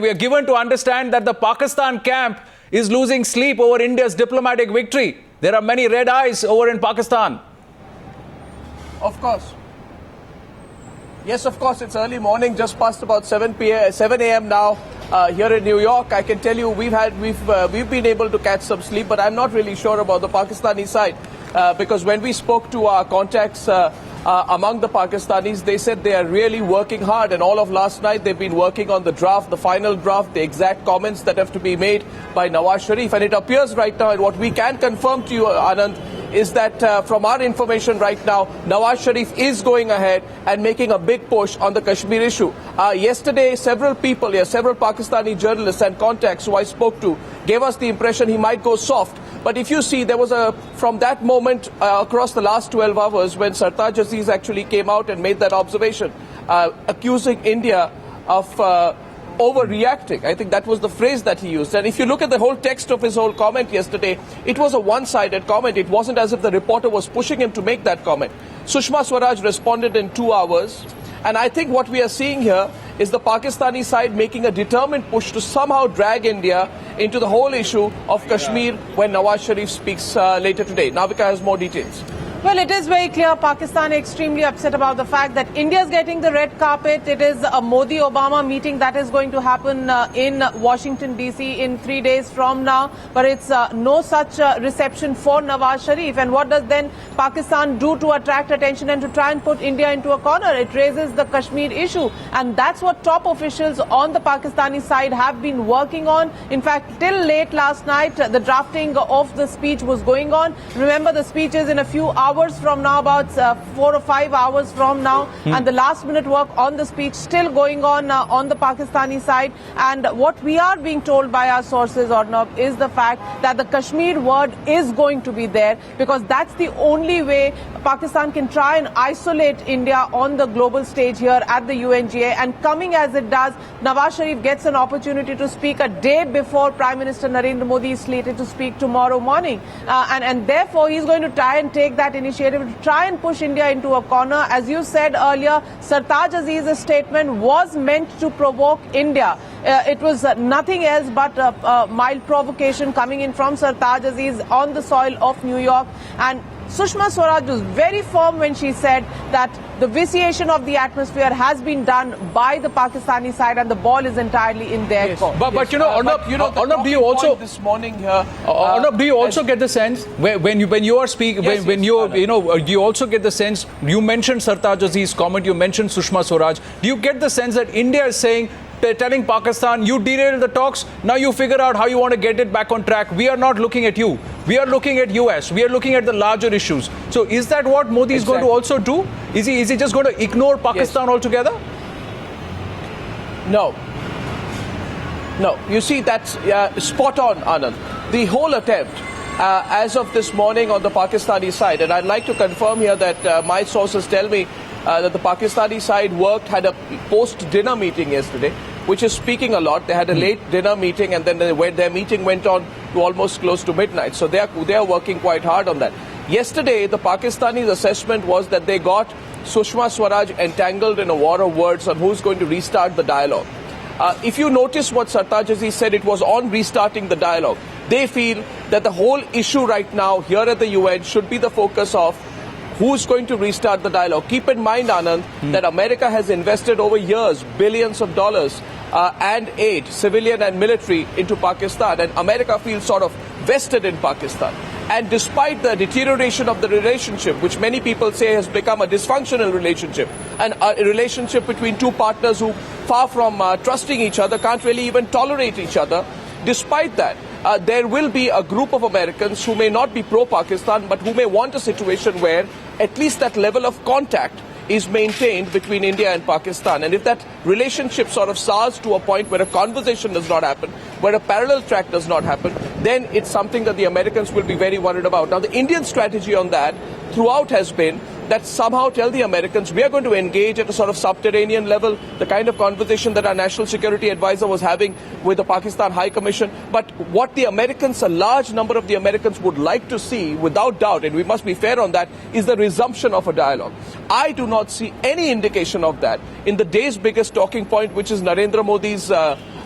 We are given to understand that the Pakistan camp is losing sleep over India's diplomatic victory. There are many red eyes over in Pakistan. Of course. Yes, of course, it's early morning, just past about 7 a.m. now here in New York. I can tell you we've been able to catch some sleep, but I'm not really sure about the Pakistani side because when we spoke to our contacts among the Pakistanis, they said they are really working hard, and all of last night they've been working on the draft, the final draft, the exact comments that have to be made by Nawaz Sharif. And it appears right now, and what we can confirm to you, Anand, is that from our information right now, Nawaz Sharif is going ahead and making a big push on the Kashmir issue. Yesterday, several people here, several Pakistani journalists and contacts who I spoke to, gave us the impression he might go soft. But if you see, there was from that moment across the last 12 hours when Sartaj Aziz actually came out and made that observation, accusing India of overreacting. I think that was the phrase that he used. And if you look at the whole text of his whole comment yesterday, it was a one-sided comment. It wasn't as if the reporter was pushing him to make that comment. Sushma Swaraj responded in 2 hours. And I think what we are seeing here is the Pakistani side making a determined push to somehow drag India into the whole issue of Kashmir when Nawaz Sharif speaks later today. Navika has more details. Well, it is very clear Pakistan is extremely upset about the fact that India is getting the red carpet. It is a Modi-Obama meeting that is going to happen in Washington, D.C. in 3 days from now. But it's no such reception for Nawaz Sharif. And what does then Pakistan do to attract attention and to try and put India into a corner? It raises the Kashmir issue. And that's what top officials on the Pakistani side have been working on. In fact, till late last night, the drafting of the speech was going on. Remember, the speech is in a few hours from now, about 4 or 5 hours from now, and the last minute work on the speech still going on the Pakistani side. And what we are being told by our sources, Arnab, is the fact that the Kashmir word is going to be there, because that's the only way Pakistan can try and isolate India on the global stage here at the UNGA. And coming as it does, Nawaz Sharif gets an opportunity to speak a day before Prime Minister Narendra Modi is slated to speak tomorrow morning. And therefore, he's going to try and take that initiative to try and push India into a corner. As you said earlier, Sartaj Aziz's statement was meant to provoke India. It was nothing else but a mild provocation coming in from Sartaj Aziz on the soil of New York. And Sushma Swaraj was very firm when she said that the vitiation of the atmosphere has been done by the Pakistani side and the ball is entirely in their court. But you know, Arnab, do you also this morning here? Arnab, do you also get the sense when you are speaking, do you also get the sense, you mentioned Sartaj Aziz's comment, you mentioned Sushma Swaraj, do you get the sense that India is saying, telling Pakistan, you derailed the talks, now you figure out how you want to get it back on track. We are not looking at you. We are looking at US. We are looking at the larger issues. So is that what Modi is going to also do? Is he just going to ignore Pakistan altogether? No. No. You see, that's spot on, Anand. The whole attempt, as of this morning on the Pakistani side, and I'd like to confirm here that my sources tell me that the Pakistani side had a post-dinner meeting yesterday, which is speaking a lot. They had a late dinner meeting, and then their meeting went on to almost close to midnight. So they are working quite hard on that. Yesterday, the Pakistanis' assessment was that they got Sushma Swaraj entangled in a war of words on who's going to restart the dialogue. If you notice what Sartaj Aziz said, it was on restarting the dialogue. They feel that the whole issue right now here at the UN should be the focus of who's going to restart the dialogue. Keep in mind, Anand, that America has invested over years billions of dollars and aid, civilian and military, into Pakistan. And America feels sort of vested in Pakistan. And despite the deterioration of the relationship, which many people say has become a dysfunctional relationship, and a relationship between two partners who, far from trusting each other, can't really even tolerate each other, despite that, there will be a group of Americans who may not be pro-Pakistan, but who may want a situation where at least that level of contact is maintained between India and Pakistan. And if that relationship sort of sours to a point where a conversation does not happen, where a parallel track does not happen, then it's something that the Americans will be very worried about. Now, the Indian strategy on that throughout has been that somehow tell the Americans we are going to engage at a sort of subterranean level, the kind of conversation that our national security advisor was having with the Pakistan High Commission. But what the Americans, a large number of the Americans would like to see, without doubt, and we must be fair on that, is the resumption of a dialogue. I do not see any indication of that in the day's biggest talking point, which is Narendra Modi's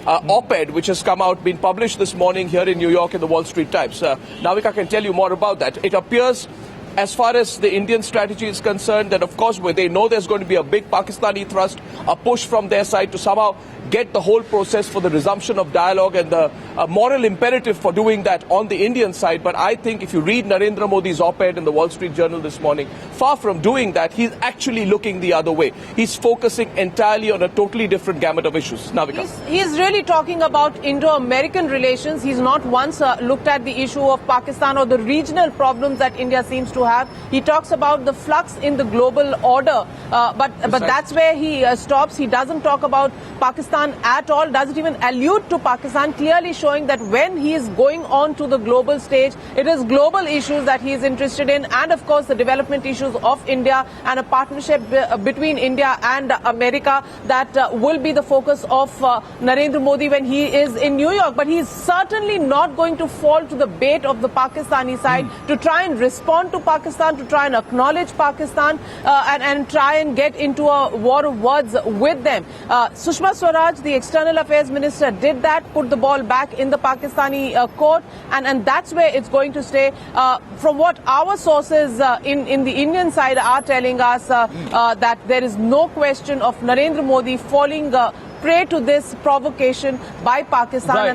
op-ed which has come out, been published this morning here in New York in the Wall Street Times. Navika can tell you more about that. It appears, as far as the Indian strategy is concerned, that of course they know there's going to be a big Pakistani thrust, a push from their side to somehow get the whole process for the resumption of dialogue and the moral imperative for doing that on the Indian side. But I think if you read Narendra Modi's op-ed in the Wall Street Journal this morning, far from doing that, he's actually looking the other way. He's focusing entirely on a totally different gamut of issues. Navika. He's really talking about Indo-American relations. He's not once looked at the issue of Pakistan or the regional problems that India seems to have. He talks about the flux in the global order, but that's where he stops. He doesn't talk about Pakistan at all, doesn't even allude to Pakistan, clearly showing that when he is going on to the global stage, it is global issues that he is interested in, and of course the development issues of India and a partnership between India and America that will be the focus of Narendra Modi when he is in New York. But he is certainly not going to fall to the bait of the Pakistani side to try and respond to Pakistan, to try and acknowledge Pakistan and try and get into a war of words with them. Sushma Swaraj, the External Affairs Minister, did that, put the ball back in the Pakistani court, and that's where it's going to stay. From what our sources in the Indian side are telling us, that there is no question of Narendra Modi falling prey to this provocation by Pakistan. Right.